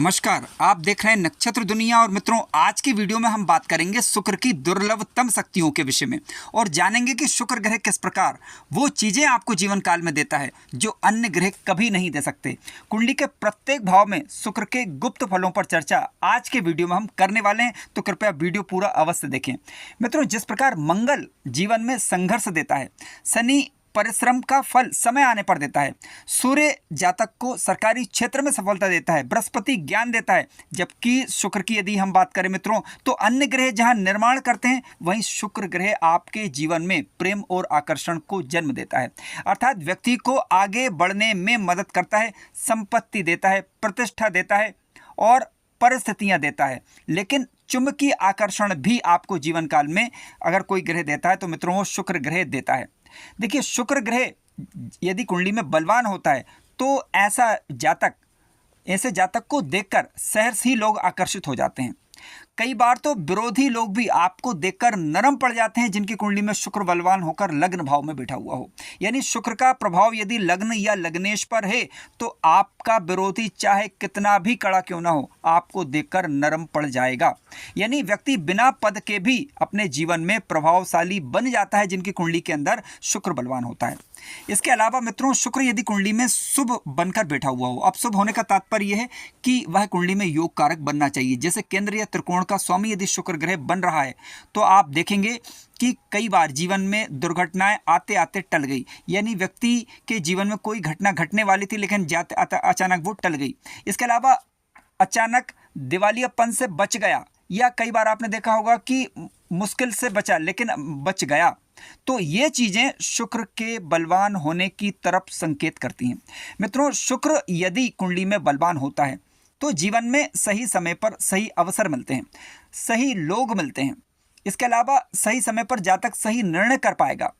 नमस्कार, आप देख रहे हैं नक्षत्र दुनिया। और मित्रों, आज की वीडियो में हम बात करेंगे शुक्र की दुर्लभतम शक्तियों के विषय में और जानेंगे कि शुक्र ग्रह किस प्रकार वो चीज़ें आपको जीवन काल में देता है जो अन्य ग्रह कभी नहीं दे सकते। कुंडली के प्रत्येक भाव में शुक्र के गुप्त फलों पर चर्चा आज के वीडियो में हम करने वाले हैं, तो कृपया वीडियो पूरा अवश्य देखें। मित्रों, जिस प्रकार मंगल जीवन में संघर्ष देता है, शनि परिश्रम का फल समय आने पर देता है, सूर्य जातक को सरकारी क्षेत्र में सफलता देता है, बृहस्पति ज्ञान देता है, जबकि शुक्र की यदि हम बात करें मित्रों, तो अन्य ग्रह जहां निर्माण करते हैं वहीं शुक्र ग्रह आपके जीवन में प्रेम और आकर्षण को जन्म देता है। अर्थात व्यक्ति को आगे बढ़ने में मदद करता है, संपत्ति देता है, प्रतिष्ठा देता है और परिस्थितियां देता है। लेकिन चुंबकीय आकर्षण भी आपको जीवन काल में अगर कोई ग्रह देता है तो मित्रों वो शुक्र ग्रह देता है। देखिए, शुक्र ग्रह यदि कुंडली में बलवान होता है तो ऐसे जातक को देखकर सहर्ष ही लोग आकर्षित हो जाते हैं। कई बार तो विरोधी लोग भी आपको देखकर नरम पड़ जाते हैं जिनकी कुंडली में शुक्र बलवान होकर लग्न भाव में बैठा हुआ हो। यानी शुक्र का प्रभाव यदि लग्न या लग्नेश पर है तो आपका विरोधी चाहे कितना भी कड़ा क्यों ना हो, आपको देखकर नरम पड़ जाएगा। यानी व्यक्ति बिना पद के भी अपने जीवन में प्रभावशाली बन जाता है जिनकी कुंडली के अंदर शुक्र बलवान होता है। इसके अलावा मित्रों, शुक्र यदि कुंडली में शुभ बनकर बैठा हुआ हो, अब शुभ होने का तात्पर्य यह है कि वह कुंडली में योग कारक बनना चाहिए। जैसे केंद्र या त्रिकोण का स्वामी यदि शुक्र ग्रह बन रहा है तो आप देखेंगे कि कई बार जीवन में दुर्घटनाएं आते आते टल गई। यानी व्यक्ति के जीवन में कोई घटना घटने वाली थी लेकिन जाते अचानक वो टल गई। इसके अलावा अचानक दिवालियापन से बच गया, या कई बार आपने देखा होगा कि मुश्किल से बचा लेकिन बच गया। तो ये चीजें शुक्र के बलवान होने की तरफ संकेत करती हैं। मित्रों, शुक्र यदि कुंडली में बलवान होता है तो जीवन में सही समय पर सही अवसर मिलते हैं, सही लोग मिलते हैं। इसके अलावा सही समय पर जातक सही निर्णय कर पाएगा।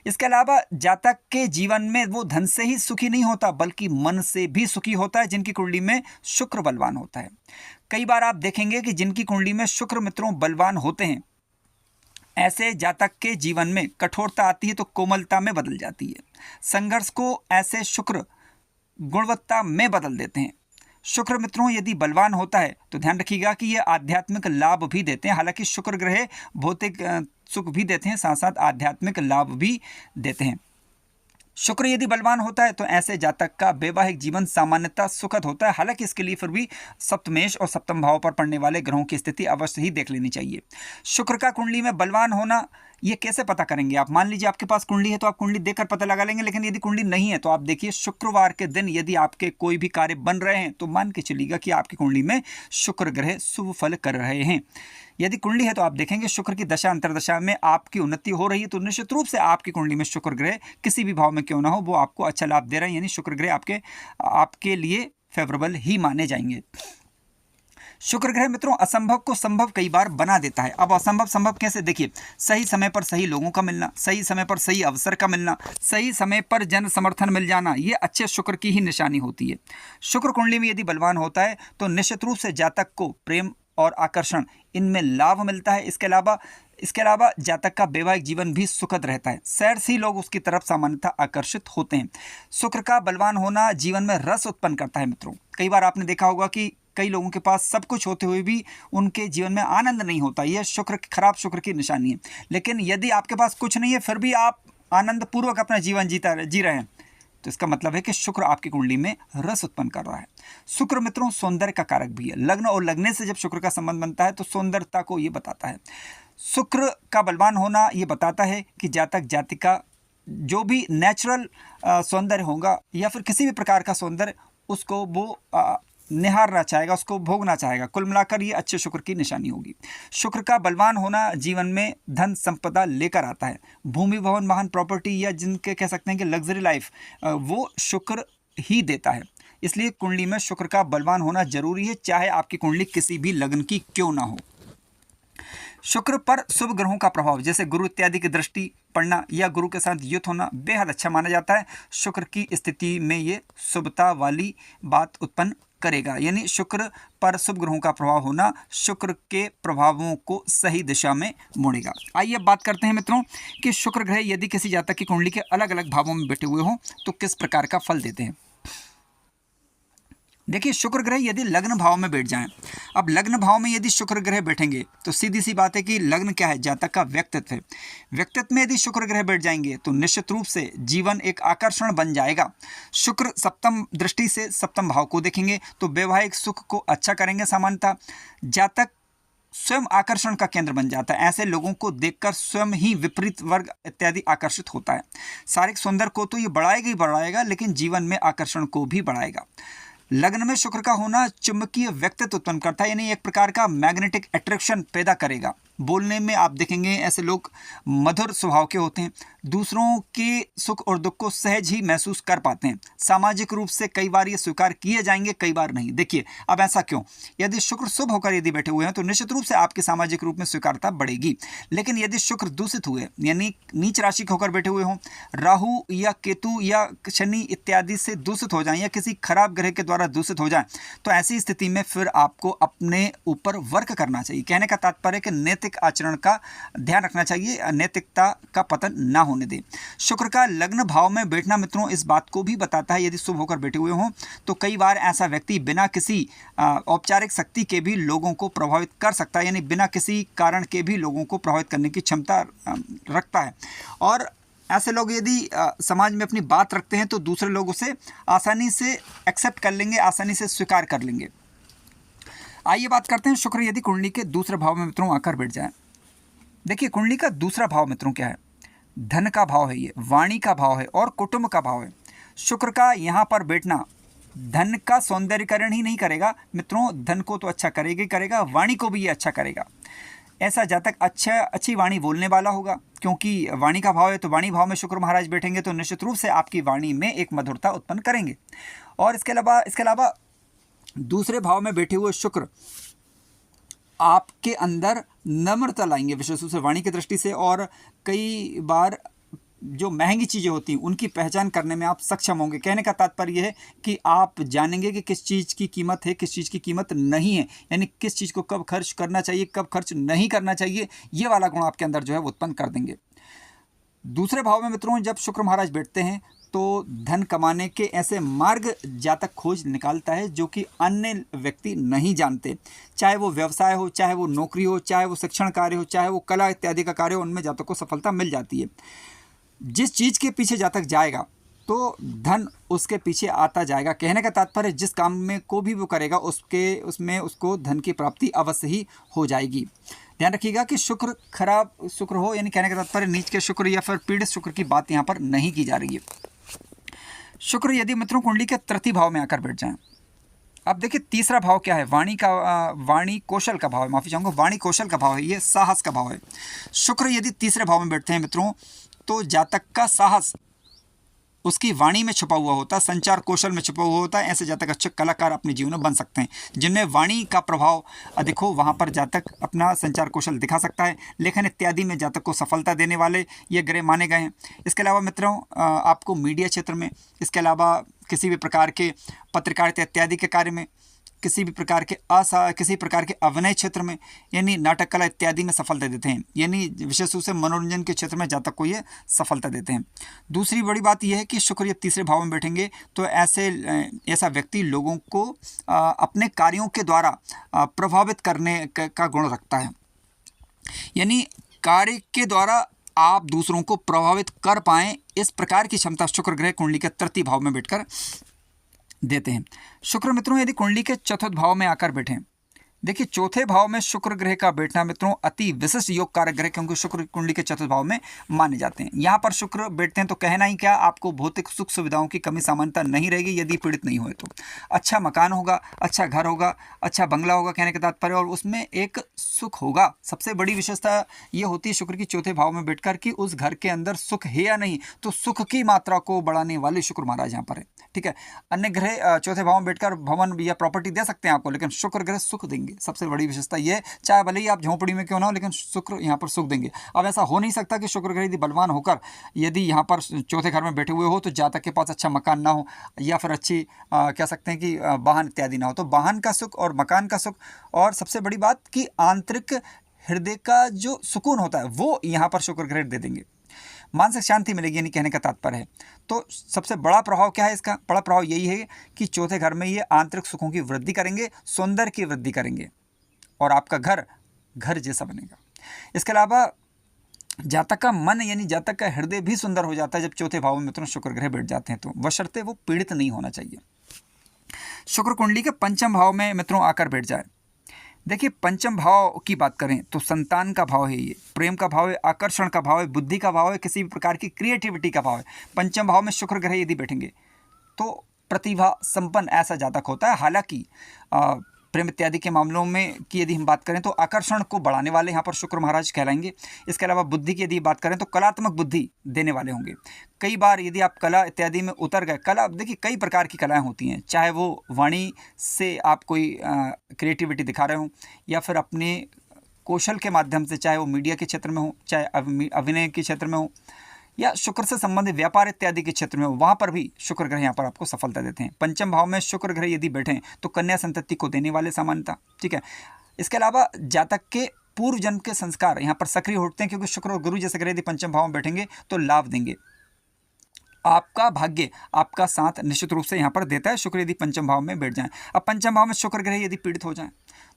इसके अलावा जातक के जीवन में वो धन से ही सुखी नहीं होता बल्कि मन से भी सुखी होता है जिनकी कुंडली में शुक्र बलवान होता है। कई बार आप देखेंगे कि जिनकी कुंडली में शुक्र मित्रों बलवान होते हैं, ऐसे जातक के जीवन में कठोरता आती है तो कोमलता में बदल जाती है। संघर्ष को ऐसे शुक्र गुणवत्ता में बदल देते हैं। शुक्र मित्रों यदि बलवान होता है तो ध्यान रखिएगा कि ये आध्यात्मिक लाभ भी देते हैं। हालांकि शुक्र ग्रह भौतिक सुख भी देते हैं, साथ साथ आध्यात्मिक लाभ भी देते हैं। शुक्र यदि बलवान होता है तो ऐसे जातक का वैवाहिक जीवन सामान्यतः सुखद होता है। हालांकि इसके लिए फिर भी सप्तमेश और सप्तम भाव पर पड़ने वाले ग्रहों की स्थिति अवश्य ही देख लेनी चाहिए। शुक्र का कुंडली में बलवान होना ये कैसे पता करेंगे आप? मान लीजिए आपके पास कुंडली है तो आप कुंडली देखकर पता लगा लेंगे, लेकिन यदि कुंडली नहीं है तो आप देखिए शुक्रवार के दिन यदि आपके कोई भी कार्य बन रहे हैं तो मान के चलिएगा कि आपकी कुंडली में शुक्र ग्रह शुभ फल कर रहे हैं। यदि कुंडली है तो आप देखेंगे शुक्र की दशा अंतरदशा में आपकी उन्नति हो रही है, तो निश्चित रूप से आपकी कुंडली में शुक्र ग्रह किसी भी भाव में क्यों ना हो वो आपको अच्छा लाभ दे रहे हैं। यानी शुक्र ग्रह आपके लिए फेवरेबल ही माने जाएंगे। शुक्र ग्रह मित्रों असंभव को संभव कई बार बना देता है। अब असंभव संभव कैसे? देखिए, सही समय पर सही लोगों का मिलना, सही समय पर सही अवसर का मिलना, सही समय पर जन समर्थन मिल जाना, ये अच्छे शुक्र की ही निशानी होती है। शुक्र कुंडली में यदि बलवान होता है तो निश्चित रूप से जातक को प्रेम और आकर्षण इनमें लाभ मिलता है। इसके अलावा जातक का वैवाहिक जीवन भी सुखद रहता है। सहर्ष ही लोग उसकी तरफ सामान्यतः आकर्षित होते हैं। शुक्र का बलवान होना जीवन में रस उत्पन्न करता है। मित्रों, कई बार आपने देखा होगा कि कई लोगों के पास सब कुछ होते हुए भी उनके जीवन में आनंद नहीं होता। यह खराब शुक्र की निशानी है। लेकिन यदि आपके पास कुछ नहीं है फिर भी आप आनंद पूर्वक अपना जीवन जी रहे हैं तो इसका मतलब है कि शुक्र आपकी कुंडली में रस उत्पन्न कर रहा है। शुक्र मित्रों सौंदर्य का कारक भी है। लग्न और लगने से जब शुक्र का संबंध बनता है तो सौंदर्यता को ये बताता है। शुक्र का बलवान होना ये बताता है कि जातक जातिका जो भी नेचुरल सौंदर्य होगा या फिर किसी भी प्रकार का सौंदर्य उसको वो निहारना चाहेगा, उसको भोगना चाहेगा। कुल मिलाकर ये अच्छे शुक्र की निशानी होगी। शुक्र का बलवान होना जीवन में धन संपदा लेकर आता है। भूमि भवन वाहन प्रॉपर्टी या जिनके कह सकते हैं कि लग्जरी लाइफ वो शुक्र ही देता है। इसलिए कुंडली में शुक्र का बलवान होना जरूरी है, चाहे आपकी कुंडली किसी भी लग्न की क्यों ना हो। शुक्र पर शुभ ग्रहों का प्रभाव जैसे गुरु इत्यादि की दृष्टि पड़ना या गुरु के साथ युत होना बेहद अच्छा माना जाता है। शुक्र की स्थिति में ये शुभता वाली बात उत्पन्न करेगा। यानी शुक्र पर शुभ ग्रहों का प्रभाव होना शुक्र के प्रभावों को सही दिशा में मोड़ेगा। आइए अब बात करते हैं मित्रों कि शुक्र ग्रह यदि किसी जातक की कुंडली के अलग अलग भावों में बैठे हुए हों तो किस प्रकार का फल देते हैं। देखिए शुक्र ग्रह यदि लग्न भाव में बैठ जाएं, अब लग्न भाव में यदि शुक्र ग्रह बैठेंगे तो सीधी सी बात है कि लग्न क्या है, जातक का व्यक्तित्व है। व्यक्तित्व में यदि शुक्र ग्रह बैठ जाएंगे तो निश्चित रूप से जीवन एक आकर्षण बन जाएगा। शुक्र सप्तम दृष्टि से सप्तम भाव को देखेंगे तो वैवाहिक सुख को अच्छा करेंगे। सामान्यतः जातक स्वयं आकर्षण का केंद्र बन जाता है, ऐसे लोगों को देखकर स्वयं ही विपरीत वर्ग इत्यादि आकर्षित होता है। शारीरिक सौंदर्य को तो ये बढ़ाएगा ही बढ़ाएगा, लेकिन जीवन में आकर्षण को भी बढ़ाएगा। लग्न में शुक्र का होना चुंबकीय व्यक्तित्व उत्पन्न करता है, यानी एक प्रकार का मैग्नेटिक अट्रैक्शन पैदा करेगा। बोलने में आप देखेंगे ऐसे लोग मधुर स्वभाव के होते हैं, दूसरों के सुख और दुख को सहज ही महसूस कर पाते हैं। सामाजिक रूप से कई बार ये स्वीकार किए जाएंगे, कई बार नहीं। देखिए अब ऐसा क्यों, यदि शुक्र शुभ होकर यदि बैठे हुए हैं तो निश्चित रूप से आपके सामाजिक रूप में स्वीकारता बढ़ेगी। लेकिन यदि शुक्र दूषित हुए यानी नीच राशि होकर बैठे हुए हों, राहु या केतु या शनि इत्यादि से दूषित हो जाएं या किसी खराब ग्रह के द्वारा दूषित हो जाएं, तो ऐसी स्थिति में फिर आपको अपने ऊपर वर्क करना चाहिए। कहने का तात्पर्य कि नैतिक आचरण का ध्यान रखना चाहिए, नैतिकता का पतन ना होने दें। शुक्र का लग्न भाव में बैठना मित्रों इस बात को भी बताता है, यदि शुभ होकर बैठे हुए हों तो कई बार ऐसा व्यक्ति बिना किसी औपचारिक शक्ति के भी लोगों को प्रभावित कर सकता है, यानी बिना किसी कारण के भी लोगों को प्रभावित करने की क्षमता रखता है। और ऐसे लोग यदि समाज में अपनी बात रखते हैं तो दूसरे लोग उसे आसानी से एक्सेप्ट कर लेंगे, आसानी से स्वीकार कर लेंगे। आइए बात करते हैं शुक्र यदि कुंडली के दूसरे भाव में मित्रों आकर बैठ जाए। देखिए कुंडली का दूसरा भाव मित्रों क्या है, धन का भाव है, ये वाणी का भाव है और कुटुंब का भाव है। शुक्र का यहाँ पर बैठना धन का सौंदर्यकरण ही नहीं करेगा मित्रों, धन को तो अच्छा करेगा ही करेगा, वाणी को भी ये अच्छा करेगा। ऐसा जातक अच्छी वाणी बोलने वाला होगा, क्योंकि वाणी का भाव है तो वाणी भाव में शुक्र महाराज बैठेंगे तो निश्चित रूप से आपकी वाणी में एक मधुरता उत्पन्न करेंगे। और इसके अलावा दूसरे भाव में बैठे हुए शुक्र आपके अंदर नम्रता लाएंगे, विशेष रूप से वाणी की दृष्टि से। और कई बार जो महंगी चीज़ें होती हैं उनकी पहचान करने में आप सक्षम होंगे। कहने का तात्पर्य यह है कि आप जानेंगे कि किस चीज़ की कीमत है, किस चीज़ की कीमत नहीं है, यानी किस चीज़ को कब खर्च करना चाहिए, कब खर्च नहीं करना चाहिए, ये वाला गुण आपके अंदर जो है वो उत्पन्न कर देंगे। दूसरे भाव में मित्रों जब शुक्र महाराज बैठते हैं तो धन कमाने के ऐसे मार्ग जातक खोज निकालता है जो कि अन्य व्यक्ति नहीं जानते। चाहे वो व्यवसाय हो, चाहे वो नौकरी हो, चाहे वो शिक्षण कार्य हो, चाहे वो कला इत्यादि का कार्य हो, उनमें जातक को सफलता मिल जाती है। जिस चीज़ के पीछे जातक जाएगा तो धन उसके पीछे आता जाएगा। कहने का तात्पर्य जिस काम में को भी वो करेगा उसमें उसको धन की प्राप्ति अवश्य ही हो जाएगी। ध्यान रखिएगा कि शुक्र खराब शुक्र हो, यानी कहने का तात्पर्य नीच के शुक्र या फिर पीड़ित शुक्र की बात यहाँ पर नहीं की जा रही है। शुक्र यदि मित्रों कुंडली के तृतीय भाव में आकर बैठ जाएं, अब देखिए तीसरा भाव क्या है, वाणी कौशल का भाव है, माफी चाहूँगा, वाणी कौशल का भाव है, ये साहस का भाव है। शुक्र यदि तीसरे भाव में बैठते हैं मित्रों तो जातक का साहस उसकी वाणी में छुपा हुआ होता है, संचार कौशल में छुपा हुआ होता है। ऐसे जातक अच्छे कलाकार अपने जीवन में बन सकते हैं। जिनमें वाणी का प्रभाव अधिक हो वहाँ पर जातक अपना संचार कौशल दिखा सकता है। लेखन इत्यादि में जातक को सफलता देने वाले ये ग्रह माने गए हैं। इसके अलावा मित्रों आपको मीडिया क्षेत्र में, इसके अलावा किसी भी प्रकार के पत्रकारिता इत्यादि के कार्य में, किसी प्रकार के अभिनय क्षेत्र में, यानी नाटक कला इत्यादि में सफलता देते हैं, यानी विशेष रूप से मनोरंजन के क्षेत्र में जातक को ये सफलता देते हैं। दूसरी बड़ी बात यह है कि शुक्र ये तीसरे भाव में बैठेंगे तो ऐसा व्यक्ति लोगों को अपने कार्यों के द्वारा प्रभावित करने का गुण रखता है, यानी कार्य के द्वारा आप दूसरों को प्रभावित कर पाएँ, इस प्रकार की क्षमता शुक्र ग्रह कुंडली के तृतीय भाव में बैठकर देते हैं। शुक्र मित्रों यदि कुंडली के चतुर्थ भाव में आकर बैठें, देखिए चौथे भाव में शुक्र ग्रह का बैठना मित्रों अति विशिष्ट योग कारक ग्रह, क्योंकि शुक्र कुंडली के चतुर्थ भाव में माने जाते हैं। यहाँ पर शुक्र बैठते हैं तो कहना ही क्या, आपको भौतिक सुख सुविधाओं की कमी सामान्यता नहीं रहेगी यदि पीड़ित नहीं हुए तो। अच्छा मकान होगा, अच्छा घर होगा, अच्छा बंगला होगा, कहने का तात्पर्य, और उसमें एक सुख होगा। सबसे बड़ी विशेषता ये होती है शुक्र की चौथे भाव में बैठकर कि उस घर के अंदर सुख है या नहीं, तो सुख की मात्रा को बढ़ाने वाले शुक्र महाराज यहाँ पर है। ठीक है, अन्य ग्रह चौथे भाव में बैठकर भवन या प्रॉपर्टी दे सकते हैं आपको, लेकिन शुक्र ग्रह सुख देंगे। सबसे बड़ी विशेषता ये है, चाहे भले ही आप झोंपड़ी में क्यों ना हो, लेकिन शुक्र यहाँ पर सुख देंगे। अब ऐसा हो नहीं सकता कि शुक्र ग्रह यदि बलवान होकर यदि यहाँ पर चौथे घर में बैठे हुए हो तो जातक के पास अच्छा मकान ना हो या फिर अच्छी कह सकते हैं कि वाहन इत्यादि ना हो। तो वाहन का सुख और मकान का सुख, और सबसे बड़ी बात कि आंतरिक हृदय का जो सुकून होता है वो यहाँ पर शुक्र ग्रह दे देंगे। मानसिक शांति मिलेगी, यानी कहने का तात्पर्य है। तो सबसे बड़ा प्रभाव क्या है इसका? बड़ा प्रभाव यही है कि चौथे घर में ये आंतरिक सुखों की वृद्धि करेंगे, सौंदर्य की वृद्धि करेंगे और आपका घर घर जैसा बनेगा। इसके अलावा जातक का मन यानी जातक का हृदय भी सुंदर हो जाता है जब चौथे भाव में मित्रों शुक्र ग्रह बैठ जाते हैं, तो बशर्ते वो पीड़ित नहीं होना चाहिए। शुक्र कुंडली के पंचम भाव में मित्रों आकर बैठ जाए। देखिए पंचम भाव की बात करें तो संतान का भाव है, ये प्रेम का भाव है, आकर्षण का भाव है, बुद्धि का भाव है, किसी भी प्रकार की क्रिएटिविटी का भाव है। पंचम भाव में शुक्र ग्रह यदि बैठेंगे तो प्रतिभा संपन्न ऐसा जातक होता है। हालांकि प्रेम इत्यादि के मामलों में की यदि हम बात करें तो आकर्षण को बढ़ाने वाले यहाँ पर शुक्र महाराज कहलाएंगे। इसके अलावा बुद्धि की यदि बात करें तो कलात्मक बुद्धि देने वाले होंगे। कई बार यदि आप कला इत्यादि में उतर गए, कला देखिए कई प्रकार की कलाएं होती हैं, चाहे वो वाणी से आप कोई क्रिएटिविटी दिखा रहे हों या फिर अपने कौशल के माध्यम से, चाहे वो मीडिया के क्षेत्र में हो, चाहे अभिनय के क्षेत्र में हो या शुक्र से संबंधित व्यापार इत्यादि के क्षेत्र में हो, वहाँ पर भी शुक्र ग्रह यहाँ पर आपको सफलता देते हैं। पंचम भाव में शुक्र ग्रह यदि बैठें तो कन्या संतति को देने वाले सामान्यता, ठीक है। इसके अलावा जातक के पूर्व जन्म के संस्कार यहाँ पर सक्रिय होते हैं, क्योंकि शुक्र और गुरु जैसे ग्रह यदि पंचम भाव में बैठेंगे तो लाभ देंगे। आपका भाग्य आपका साथ निश्चित रूप से यहाँ पर देता है शुक्र यदि पंचम भाव में बैठ जाएं। अब पंचम भाव में शुक्र ग्रह यदि पीड़ित हो जाएं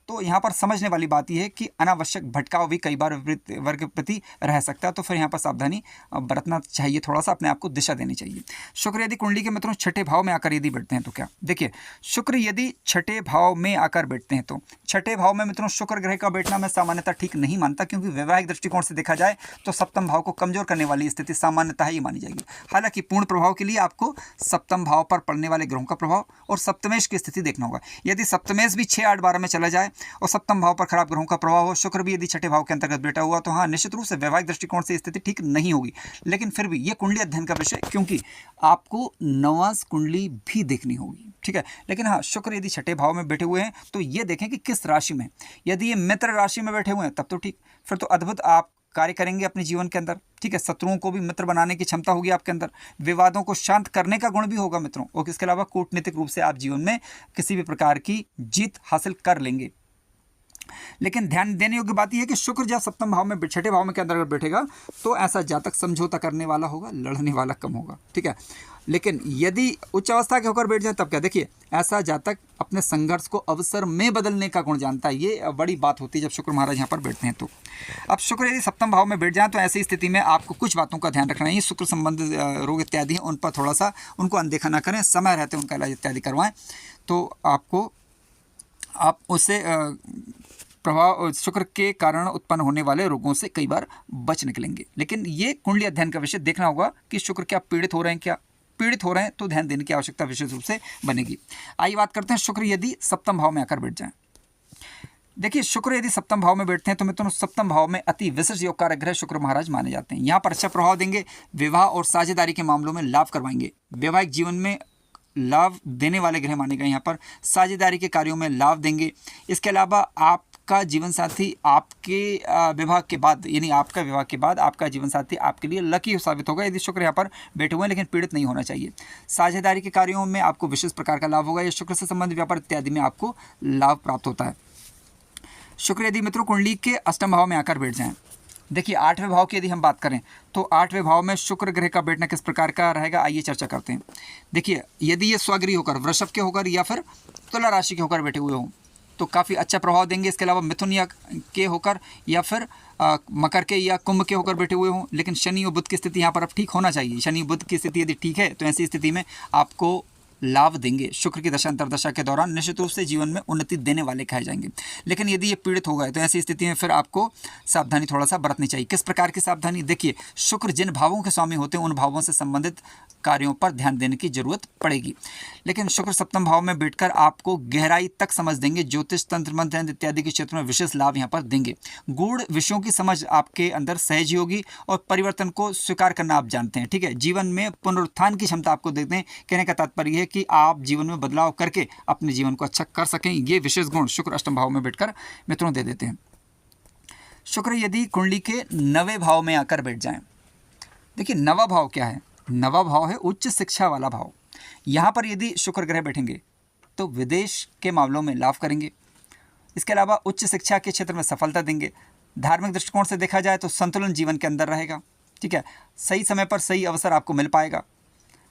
तो यहाँ पर समझने वाली बात यह है कि अनावश्यक भटकाव भी कई बार विपरीत वर्ग के प्रति रह सकता है, तो फिर यहाँ पर सावधानी बरतना चाहिए, थोड़ा सा अपने आप को दिशा देनी चाहिए। शुक्र यदि कुंडली के मित्रों छठे भाव में आकर यदि बैठते हैं तो क्या, देखिए शुक्र यदि छठे भाव में आकर बैठते हैं तो छठे भाव में मित्रों शुक्र ग्रह का बैठना मैं सामान्यतः ठीक नहीं मानता, क्योंकि वैवाहिक दृष्टिकोण से देखा जाए तो सप्तम भाव को कमजोर करने वाली स्थिति सामान्यतः ही मानी जाएगी। हालांकि पूर्ण प्रभाव के लिए आपको सप्तम भाव पर पड़ने वाले ग्रहों का प्रभाव और सप्तमेश की स्थिति देखना होगा। यदि सप्तमेश भी 6, 8, 12 में चला जाए और सप्तम भाव पर खराब ग्रहों का प्रभाव हो, शुक्र भी यदि छठे भाव के अंतर्गत बैठा हुआ, तो हाँ निश्चित रूप से वैवाहिक दृष्टिकोण से स्थिति ठीक नहीं होगी। लेकिन फिर भी ये कुंडली अध्ययन का विषय, क्योंकि आपको नवांश कुंडली भी देखनी होगी, ठीक है। लेकिन हाँ शुक्र यदि छठे भाव में बैठे हुए हैं तो ये देखें कि किस राशि में। यदि ये मित्र राशि में बैठे हुए हैं तब तो ठीक, फिर तो अद्भुत आप कार्य करेंगे अपने जीवन के अंदर, ठीक है। शत्रुओं को भी मित्र बनाने की क्षमता होगी आपके अंदर, विवादों को शांत करने का गुण भी होगा मित्रों, और इसके अलावा कूटनीतिक रूप से आप जीवन में किसी भी प्रकार की जीत हासिल कर लेंगे। लेकिन ध्यान देने योग्य बात यह है कि शुक्र जब सप्तम भाव में छठे भाव में के अंदर बैठेगा तो ऐसा जातक समझौता करने वाला होगा, लड़ने वाला कम होगा, ठीक है। लेकिन यदि उच्च अवस्था के होकर बैठ जाए तब क्या, देखिए ऐसा जातक अपने संघर्ष को अवसर में बदलने का गुण जानता है। ये बड़ी बात होती है जब शुक्र महाराज यहाँ पर बैठते हैं तो। अब शुक्र यदि सप्तम भाव में बैठ जाए तो ऐसी स्थिति में आपको कुछ बातों का ध्यान रखना है। शुक्र संबंधित रोग इत्यादि हैं उन पर थोड़ा सा उनको अनदेखा ना करें, समय रहते उनका इलाज इत्यादि करवाएं, तो आप उससे प्रभाव शुक्र के कारण उत्पन्न होने वाले रोगों से कई बार बच निकलेंगे। लेकिन ये कुंडली अध्ययन का विषय देखना होगा कि शुक्र क्या पीड़ित हो रहे हैं, क्या पीड़ित हो रहे हैं तो ध्यान देने की आवश्यकता विशेष रूप से बनेगी। आइए बात करते हैं शुक्र यदि सप्तम भाव में आकर बैठ जाएं। देखिए शुक्र यदि सप्तम भाव में बैठते हैं तो मित्रों सप्तम भाव में अति विशिष्ट योग कारक ग्रह शुक्र महाराज माने जाते हैं। यहाँ पर अच्छा प्रभाव देंगे, विवाह और साझेदारी के मामलों में लाभ करवाएंगे, वैवाहिक जीवन में लाभ देने वाले ग्रह माने गए, यहाँ पर साझेदारी के कार्यों में लाभ देंगे। इसके अलावा आपका जीवन साथी आपके विवाह के बाद, यानी आपका विवाह के बाद आपका जीवन साथी आपके लिए लकी साबित होगा यदि शुक्र यहाँ पर बैठे हुए हैं, लेकिन पीड़ित नहीं होना चाहिए। साझेदारी के कार्यों में आपको विशेष प्रकार का लाभ होगा, या शुक्र से संबंधित व्यापार इत्यादि में आपको लाभ प्राप्त होता है। शुक्र यदि मित्रों कुंडली के अष्टम भाव में आकर बैठ जाएं, देखिए आठवें भाव की यदि हम बात करें तो आठवें भाव में शुक्र ग्रह का बैठना किस प्रकार का रहेगा, आइए चर्चा करते हैं। देखिए यदि ये स्वगृही होकर वृषभ के होकर या फिर तुला राशि के होकर बैठे हुए हों तो काफ़ी अच्छा प्रभाव देंगे। इसके अलावा मिथुन या के होकर या फिर मकर के या कुंभ के होकर बैठे हुए हों, लेकिन शनि और बुध की स्थिति यहाँ पर अब ठीक होना चाहिए। शनि बुध की स्थिति यदि ठीक है तो ऐसी स्थिति में आपको लाभ देंगे। शुक्र की दशा अंतर्दशा के दौरान निश्चित रूप से जीवन में उन्नति देने वाले कहे जाएंगे। लेकिन यदि ये पीड़ित हो गए तो ऐसी स्थिति में फिर आपको सावधानी थोड़ा सा बरतनी चाहिए। किस प्रकार की सावधानी, देखिए शुक्र जिन भावों के स्वामी होते हैं उन भावों से संबंधित कार्यों पर ध्यान देने की जरूरत पड़ेगी। लेकिन शुक्र सप्तम भाव में बैठकर आपको गहराई तक समझ देंगे, ज्योतिष तंत्र मंत्र इत्यादि के क्षेत्र में विशेष लाभ यहाँ पर देंगे। गूढ़ विषयों की समझ आपके अंदर सहज होगी और परिवर्तन को स्वीकार करना आप जानते हैं, ठीक है। जीवन में पुनरुत्थान की क्षमता आपको देखते हैं। कहने का तात्पर्य है कि आप जीवन में बदलाव करके अपने जीवन को अच्छा कर सकें, ये विशेष गुण शुक्र अष्टम भाव में बैठकर मित्रों दे देते हैं। शुक्र यदि कुंडली के नवे भाव में आकर बैठ जाएं, देखिए नवा भाव क्या है, नवा भाव है उच्च शिक्षा वाला भाव। यहाँ पर यदि शुक्र ग्रह बैठेंगे तो विदेश के मामलों में लाभ करेंगे। इसके अलावा उच्च शिक्षा के क्षेत्र में सफलता देंगे। धार्मिक दृष्टिकोण से देखा जाए तो संतुलन जीवन के अंदर रहेगा। ठीक है, सही समय पर सही अवसर आपको मिल पाएगा।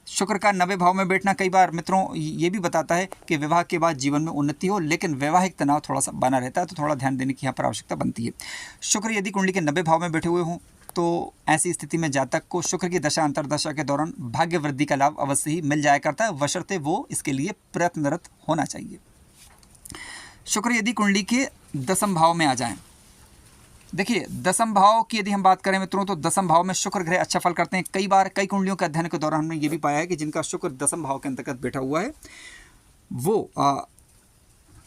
शुक्र का 90 भाव में बैठना कई बार मित्रों ये भी बताता है कि विवाह के बाद जीवन में उन्नति हो, लेकिन वैवाहिक तनाव थोड़ा सा बना रहता है, तो थोड़ा ध्यान देने की यहाँ पर आवश्यकता बनती है। शुक्र यदि कुंडली के 90 भाव में बैठे हुए हों तो ऐसी स्थिति में जातक को शुक्र की दशा अंतर्दशा के दौरान भाग्य वृद्धि का लाभ अवश्य ही मिल जाया करता है, बशर्ते वो इसके लिए प्रयत्नरत होना चाहिए। शुक्र यदि कुंडली के 10वें भाव में आ जाएं, देखिए 10वें भाव की यदि हम बात करें मित्रों तो 10वें भाव में शुक्र ग्रह अच्छा फल करते हैं। कई बार कई कुंडलियों के अध्ययन के दौरान हमने ये भी पाया है कि जिनका शुक्र 10वें भाव के अंतर्गत बैठा हुआ है वो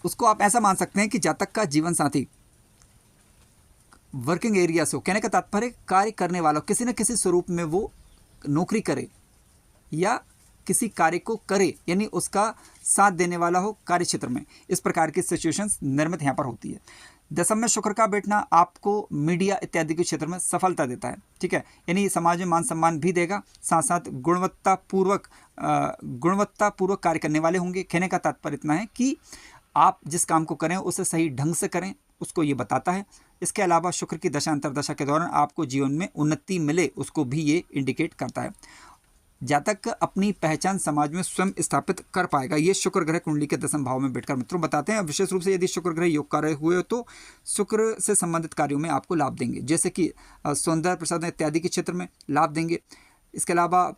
उसको आप ऐसा मान सकते हैं कि जातक का जीवन साथी वर्किंग एरिया से हो, कहने का तात्पर्य कार्य करने वाला किसी न किसी स्वरूप में वो नौकरी करे या किसी कार्य को करे, यानी उसका साथ देने वाला हो कार्य क्षेत्र में। इस प्रकार की सिचुएशंस निर्मित यहाँ पर होती है। 10वें में शुक्र का बैठना आपको मीडिया इत्यादि के क्षेत्र में सफलता देता है, ठीक है, यानी समाज में मान सम्मान भी देगा, साथ साथ गुणवत्तापूर्वक कार्य करने वाले होंगे। कहने का तात्पर्य इतना है कि आप जिस काम को करें उसे सही ढंग से करें, उसको ये बताता है। इसके अलावा शुक्र की दशा अंतर्दशा के दौरान आपको जीवन में उन्नति मिले, उसको भी ये इंडिकेट करता है। जातक अपनी पहचान समाज में स्वयं स्थापित कर पाएगा। ये शुक्र ग्रह कुंडली के 10वें भाव में बैठकर मित्रों बताते हैं। विशेष रूप से यदि शुक्र ग्रह योग कार्य हुए तो शुक्र से संबंधित कार्यों में आपको लाभ देंगे, जैसे कि सौंदर्य प्रसाधन इत्यादि के क्षेत्र में लाभ देंगे। इसके अलावा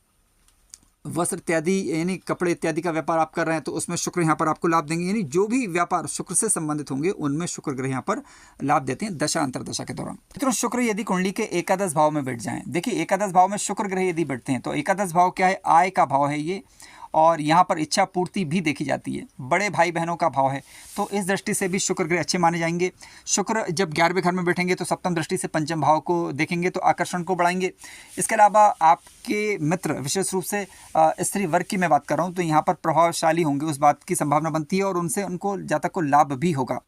वस्त्र इत्यादि यानी कपड़े इत्यादि का व्यापार आप कर रहे हैं तो उसमें शुक्र यहाँ पर आपको लाभ देंगे, यानी जो भी व्यापार शुक्र से संबंधित होंगे उनमें शुक्र ग्रह यहाँ पर लाभ देते हैं दशा अंतर्दशा के दौरान। मित्रों शुक्र यदि कुंडली के एकादश भाव में बैठ जाएं, देखिए एकादश भाव में शुक्र ग्रह यदि बैठते हैं तो एकादश भाव क्या है, आय का भाव है ये, और यहाँ पर इच्छा पूर्ति भी देखी जाती है, बड़े भाई बहनों का भाव है, तो इस दृष्टि से भी शुक्र ग्रह अच्छे माने जाएंगे। शुक्र जब 11वें घर में बैठेंगे तो सप्तम दृष्टि से पंचम भाव को देखेंगे तो आकर्षण को बढ़ाएंगे। इसके अलावा आपके मित्र, विशेष रूप से स्त्री वर्ग की मैं बात कर रहा हूँ, तो यहाँ पर प्रभावशाली होंगे, उस बात की संभावना बनती है और उनसे उनको जातक को लाभ भी होगा।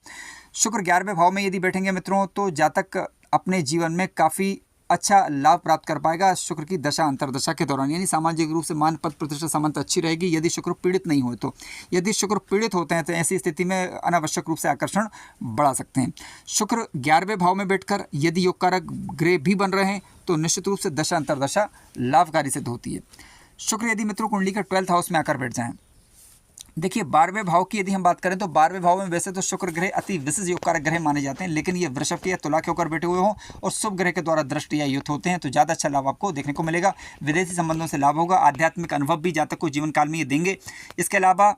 शुक्र 11वें भाव में यदि बैठेंगे मित्रों तो जातक अपने जीवन में काफ़ी अच्छा लाभ प्राप्त कर पाएगा शुक्र की दशा अंतर्दशा के दौरान, यानी सामाजिक रूप से मान पद प्रतिष्ठा समानता अच्छी रहेगी यदि शुक्र पीड़ित नहीं हो तो। यदि शुक्र पीड़ित होते हैं तो ऐसी स्थिति में अनावश्यक रूप से आकर्षण बढ़ा सकते हैं। शुक्र 11वें भाव में बैठकर यदि योग कारक ग्रह भी बन रहे हैं तो निश्चित रूप से दशा अंतर्दशा लाभकारी सिद्ध होती है। शुक्र यदि मित्रों कुंडली के 12th हाउस में आकर बैठ जाएं, देखिए 12वें भाव की यदि हम बात करें तो 12वें भाव में वैसे तो शुक्र ग्रह अति विशेष योग कारक ग्रह माने जाते हैं, लेकिन ये वृषभ के या तुला के होकर बैठे हुए हों और शुभ ग्रह के द्वारा दृष्टि या युत होते हैं तो ज़्यादा अच्छा लाभ आपको देखने को मिलेगा। विदेशी संबंधों से लाभ होगा, आध्यात्मिक अनुभव भी जातक को जीवन काल में ये देंगे। इसके अलावा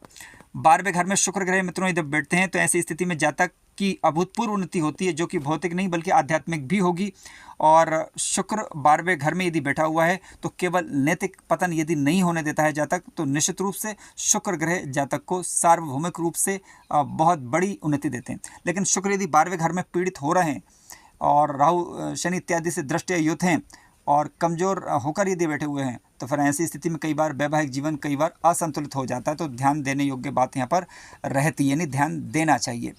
12वें घर में शुक्र ग्रह मित्रों यदि बैठते हैं तो ऐसी स्थिति में जातक की अभूतपूर्व उन्नति होती है, जो कि भौतिक नहीं बल्कि आध्यात्मिक भी होगी। और शुक्र 12वें घर में यदि बैठा हुआ है तो केवल नैतिक पतन यदि नहीं होने देता है जातक, तो निश्चित रूप से शुक्र ग्रह जातक को सार्वभौमिक रूप से बहुत बड़ी उन्नति देते हैं। लेकिन शुक्र यदि 12वें घर में पीड़ित हो रहे हैं और राहु शनि इत्यादि से दृष्टि या युत हैं और कमज़ोर होकर यदि बैठे हुए हैं तो फिर ऐसी स्थिति में कई बार वैवाहिक जीवन कई बार असंतुलित हो जाता है, तो ध्यान देने योग्य बात यहाँ पर रहती है, यानी ध्यान देना चाहिए।